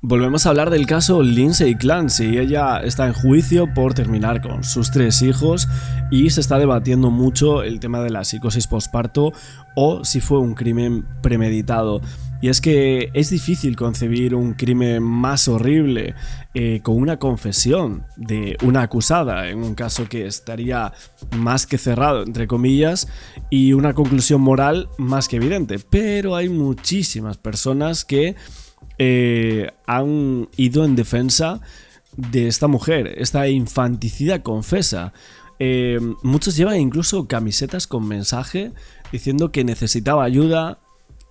Volvemos a hablar del caso Lindsay Clancy. Ella está en juicio por terminar con sus 3 hijos y se está debatiendo mucho el tema de la psicosis posparto o si fue un crimen premeditado. Y es que es difícil concebir un crimen más horrible con una confesión de una acusada, en un caso que estaría más que cerrado, entre comillas, y una conclusión moral más que evidente. Pero hay muchísimas personas que han ido en defensa de esta mujer, esta infanticida confesa. Muchos llevan incluso camisetas con mensaje diciendo que necesitaba ayuda,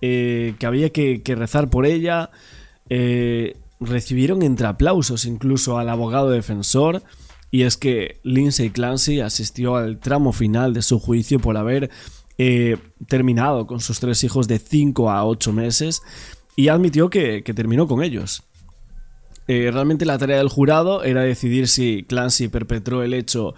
que había que rezar por ella. Recibieron entre aplausos incluso al abogado defensor. Y es que Lindsay Clancy asistió al tramo final de su juicio por haber terminado con sus 3 hijos de 5 a 8 meses y admitió que terminó con ellos. Realmente la tarea del jurado era decidir si Clancy perpetró el hecho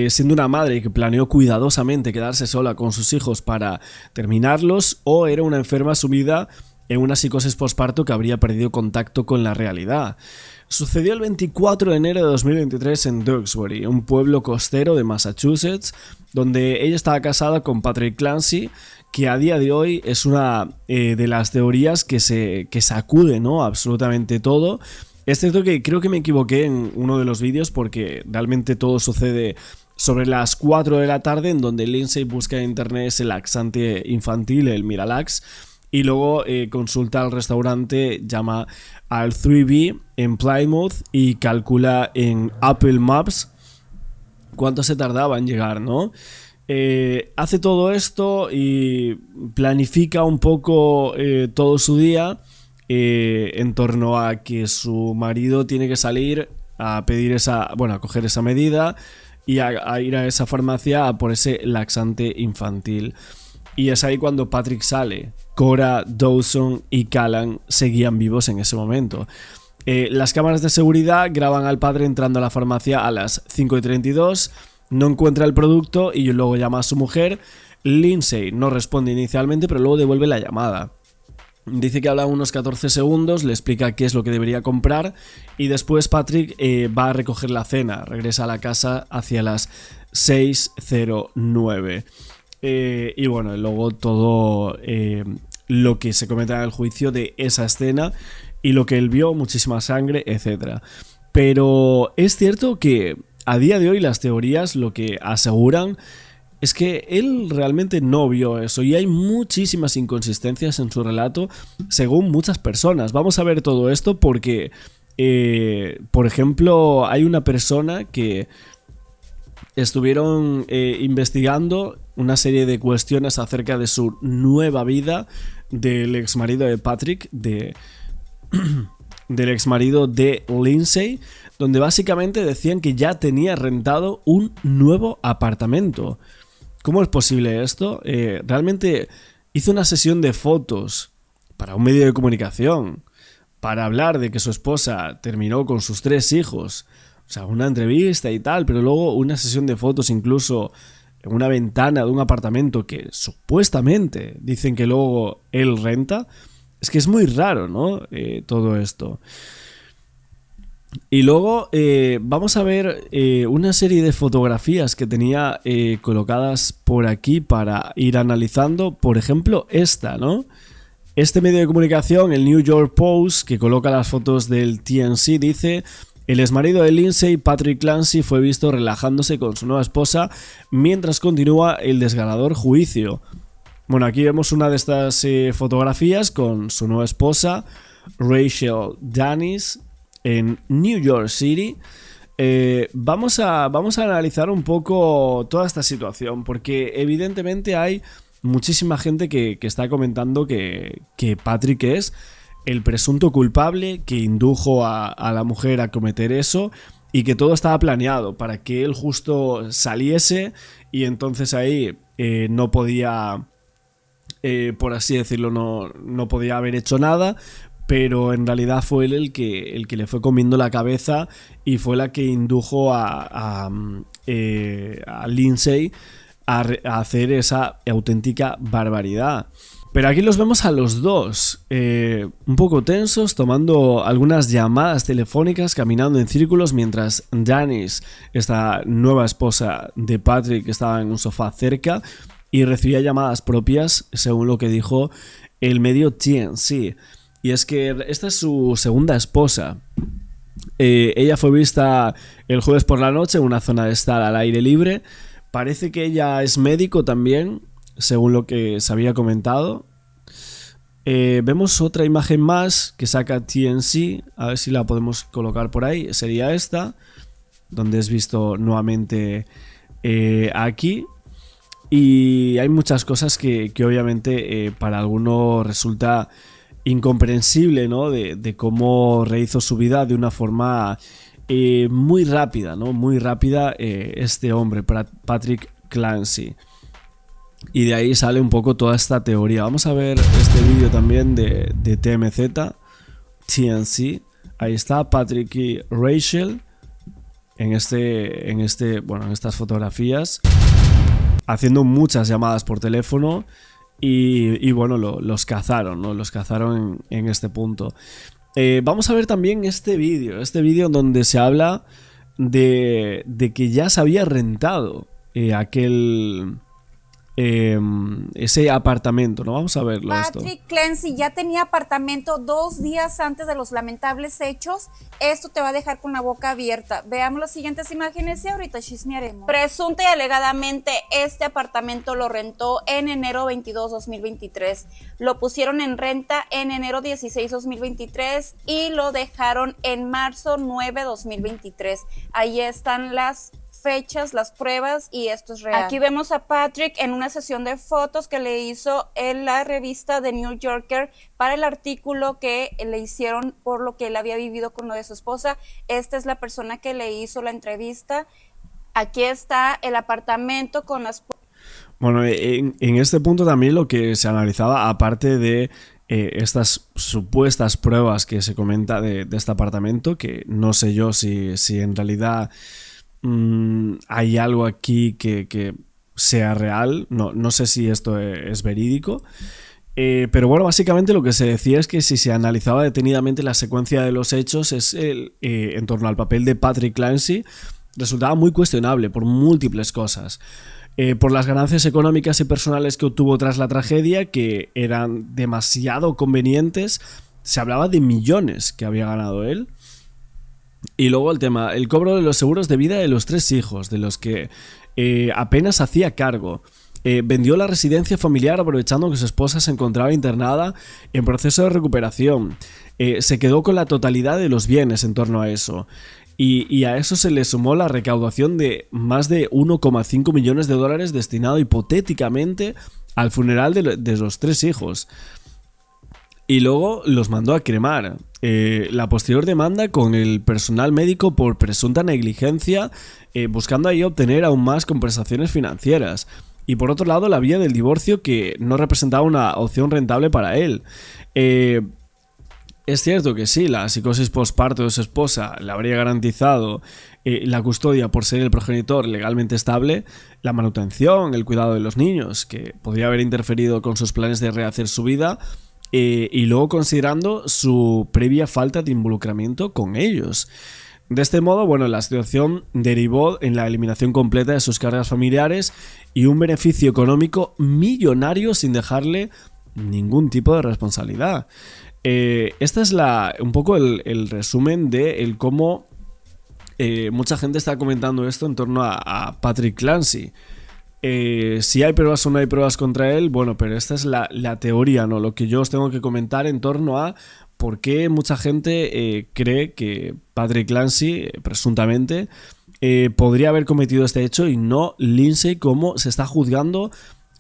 siendo una madre que planeó cuidadosamente quedarse sola con sus hijos para terminarlos, o era una enferma sumida en una psicosis posparto que habría perdido contacto con la realidad. Sucedió el 24 de enero de 2023 en Duxbury, un pueblo costero de Massachusetts, donde ella estaba casada con Patrick Clancy, que a día de hoy es una de las teorías que sacude, ¿no?, absolutamente todo. Es cierto que creo que me equivoqué en uno de los vídeos porque realmente todo sucede sobre las 4 de la tarde, en donde Lindsay busca en internet ese laxante infantil, el Miralax, y luego consulta al restaurante, llama al 3B en Plymouth y calcula en Apple Maps cuánto se tardaba en llegar, ¿no? Hace todo esto y planifica un poco todo su día en torno a que su marido tiene que salir a pedir a coger esa medida y a ir a esa farmacia a por ese laxante infantil. Y es ahí cuando Patrick sale. Cora, Dawson y Callan seguían vivos en ese momento. Las cámaras de seguridad graban al padre entrando a la farmacia a las 5:32. No encuentra el producto y luego llama a su mujer. Lindsay no responde inicialmente, pero luego devuelve la llamada. Dice que habla unos 14 segundos, le explica qué es lo que debería comprar y después Patrick va a recoger la cena. Regresa a la casa hacia las 6:09. Y bueno, luego todo lo que se comenta en el juicio de esa escena y lo que él vio, muchísima sangre, etc. Pero es cierto que a día de hoy las teorías lo que aseguran es que él realmente no vio eso y hay muchísimas inconsistencias en su relato según muchas personas. Vamos a ver todo esto porque, por ejemplo, hay una persona que estuvieron investigando una serie de cuestiones acerca de su nueva vida del exmarido de Patrick, del exmarido de Lindsay, donde básicamente decían que ya tenía rentado un nuevo apartamento. ¿Cómo es posible esto? Realmente hizo una sesión de fotos para un medio de comunicación para hablar de que su esposa terminó con sus 3 hijos. O sea, una entrevista y tal, pero luego una sesión de fotos incluso en una ventana de un apartamento que supuestamente dicen que luego él renta. Es que es muy raro, ¿no? Todo esto. Y luego vamos a ver una serie de fotografías que tenía colocadas por aquí para ir analizando. Por ejemplo, esta, ¿no? Este medio de comunicación, el New York Post, que coloca las fotos del TMZ, dice: el exmarido de Lindsay, Patrick Clancy, fue visto relajándose con su nueva esposa mientras continúa el desgarrador juicio. Bueno, aquí vemos una de estas fotografías con su nueva esposa, Rachel Dennis, en New York City. Vamos a analizar un poco toda esta situación, porque evidentemente hay muchísima gente que está comentando que Patrick es el presunto culpable que indujo a la mujer a cometer eso y que todo estaba planeado para que él justo saliese y entonces ahí no podía, por así decirlo, no podía haber hecho nada, pero en realidad fue él el que le fue comiendo la cabeza y fue la que indujo a Lindsay a hacer esa auténtica barbaridad. Pero aquí los vemos a los dos, un poco tensos, tomando algunas llamadas telefónicas, caminando en círculos, mientras Janice, esta nueva esposa de Patrick, estaba en un sofá cerca y recibía llamadas propias, según lo que dijo el medio TMZ. Y es que esta es su segunda esposa. Ella fue vista el jueves por la noche en una zona de estar al aire libre. Parece que ella es médico también, según lo que se había comentado. Vemos otra imagen más que saca TMZ, a ver si la podemos colocar por ahí. Sería esta, donde es visto nuevamente aquí. Y hay muchas cosas que obviamente para algunos resulta incomprensible, ¿no? De cómo rehizo su vida de una forma muy rápida, ¿no? Muy rápida este hombre, Patrick Clancy. Y de ahí sale un poco toda esta teoría. Vamos a ver este vídeo también de TMZ, Ahí está Patrick y Rachel en estas fotografías, haciendo muchas llamadas por teléfono. Y bueno, los cazaron, ¿no? Los cazaron en este punto. Vamos a ver también este vídeo donde se habla de que ya se había rentado ese apartamento, ¿no? Vamos a verlo. Patrick Clancy ya tenía apartamento 2 días antes de los lamentables hechos. Esto te va a dejar con la boca abierta. Veamos las siguientes imágenes y ahorita chismearemos. Presunta y alegadamente este apartamento lo rentó en enero 22, 2023. Lo pusieron en renta en enero 16, 2023 y lo dejaron en marzo 9, 2023. Ahí están las fechas, las pruebas, y esto es real. Aquí vemos a Patrick en una sesión de fotos que le hizo en la revista The New Yorker para el artículo que le hicieron por lo que él había vivido con lo de su esposa. Esta es la persona que le hizo la entrevista. Aquí está el apartamento con las... Bueno, en este punto también lo que se analizaba, aparte de estas supuestas pruebas que se comenta de este apartamento, que no sé yo si en realidad hay algo aquí que sea real, no sé si esto es verídico, pero bueno, básicamente lo que se decía es que si se analizaba detenidamente la secuencia de los hechos en torno al papel de Patrick Clancy, resultaba muy cuestionable por múltiples cosas. Por las ganancias económicas y personales que obtuvo tras la tragedia, que eran demasiado convenientes. Se hablaba de millones que había ganado él. Y luego el cobro de los seguros de vida de los 3 hijos, de los que apenas hacía cargo. Vendió la residencia familiar aprovechando que su esposa se encontraba internada en proceso de recuperación. Se quedó con la totalidad de los bienes en torno a eso. Y a eso se le sumó la recaudación de más de 1,5 millones de dólares destinado hipotéticamente al funeral de los 3 hijos. Y luego los mandó a cremar. La posterior demanda con el personal médico por presunta negligencia, buscando ahí obtener aún más compensaciones financieras. Y por otro lado, la vía del divorcio, que no representaba una opción rentable para él. Es cierto que sí, la psicosis postparto de su esposa le habría garantizado la custodia por ser el progenitor legalmente estable, la manutención, el cuidado de los niños, que podría haber interferido con sus planes de rehacer su vida, y luego considerando su previa falta de involucramiento con ellos. De este modo, bueno, la situación derivó en la eliminación completa de sus cargas familiares y un beneficio económico millonario sin dejarle ningún tipo de responsabilidad. Esta es un poco el resumen de cómo mucha gente está comentando esto en torno a Patrick Clancy. Si hay pruebas o no hay pruebas contra él, bueno, pero esta es la teoría, ¿no? Lo que yo os tengo que comentar en torno a por qué mucha gente cree que Patrick Clancy, presuntamente, podría haber cometido este hecho y no Lindsay, como se está juzgando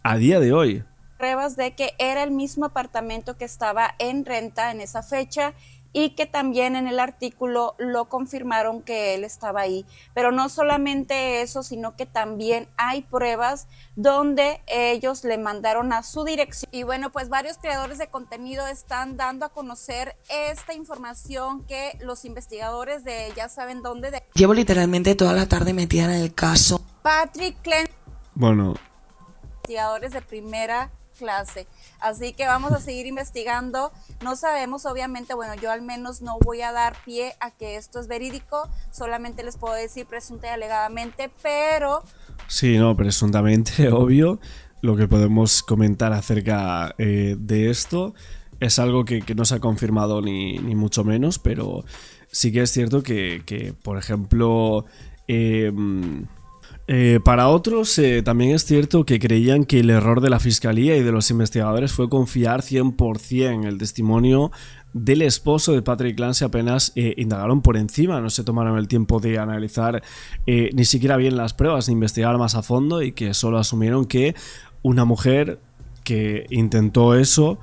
a día de hoy. Pruebas de que era el mismo apartamento que estaba en renta en esa fecha y que también en el artículo lo confirmaron que él estaba ahí. Pero no solamente eso, sino que también hay pruebas donde ellos le mandaron a su dirección. Y bueno, pues varios creadores de contenido están dando a conocer esta información que los investigadores de ya saben dónde... Llevo literalmente toda la tarde metida en el caso. Patrick Clancy. Bueno. Investigadores de primera clase. Así que vamos a seguir investigando. No sabemos, obviamente, bueno, yo al menos no voy a dar pie a que esto es verídico, solamente les puedo decir presunta y alegadamente, pero... Sí, no, presuntamente, obvio. Lo que podemos comentar acerca de esto es algo que no se ha confirmado ni mucho menos, pero sí que es cierto que por ejemplo, para otros también es cierto que creían que el error de la fiscalía y de los investigadores fue confiar 100% el testimonio del esposo de Patrick Clancy. Apenas indagaron por encima, no se tomaron el tiempo de analizar ni siquiera bien las pruebas, ni investigar más a fondo, y que solo asumieron que una mujer que intentó eso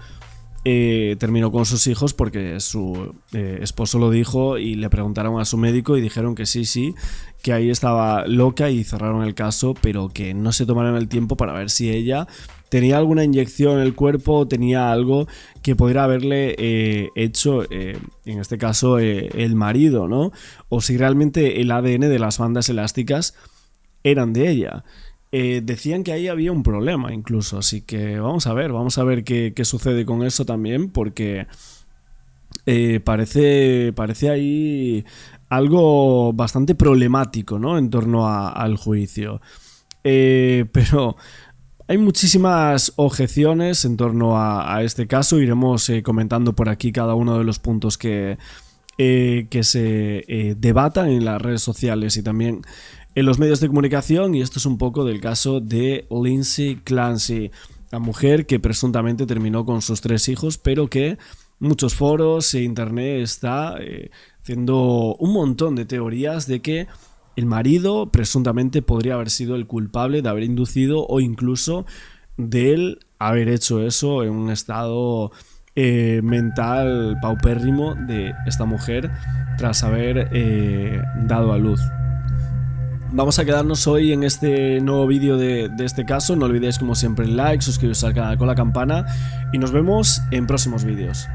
terminó con sus hijos porque su esposo lo dijo, y le preguntaron a su médico y dijeron que sí, que ahí estaba loca, y cerraron el caso, pero que no se tomaron el tiempo para ver si ella tenía alguna inyección en el cuerpo o tenía algo que pudiera haberle hecho, en este caso, el marido, ¿no? O si realmente el ADN de las bandas elásticas eran de ella. Decían que ahí había un problema incluso, así que vamos a ver qué sucede con eso también, porque parece ahí algo bastante problemático, ¿no?, en torno al juicio. Pero hay muchísimas objeciones en torno a este caso. Iremos comentando por aquí cada uno de los puntos que se debatan en las redes sociales y también en los medios de comunicación, y esto es un poco del caso de Lindsay Clancy, la mujer que presuntamente terminó con sus 3 hijos, pero que muchos foros e internet está haciendo un montón de teorías de que el marido presuntamente podría haber sido el culpable de haber inducido, o incluso de él haber hecho eso en un estado mental paupérrimo de esta mujer tras haber dado a luz. Vamos a quedarnos hoy en este nuevo vídeo de este caso. No olvidéis, como siempre, el like, suscribiros al canal con la campana, y nos vemos en próximos vídeos.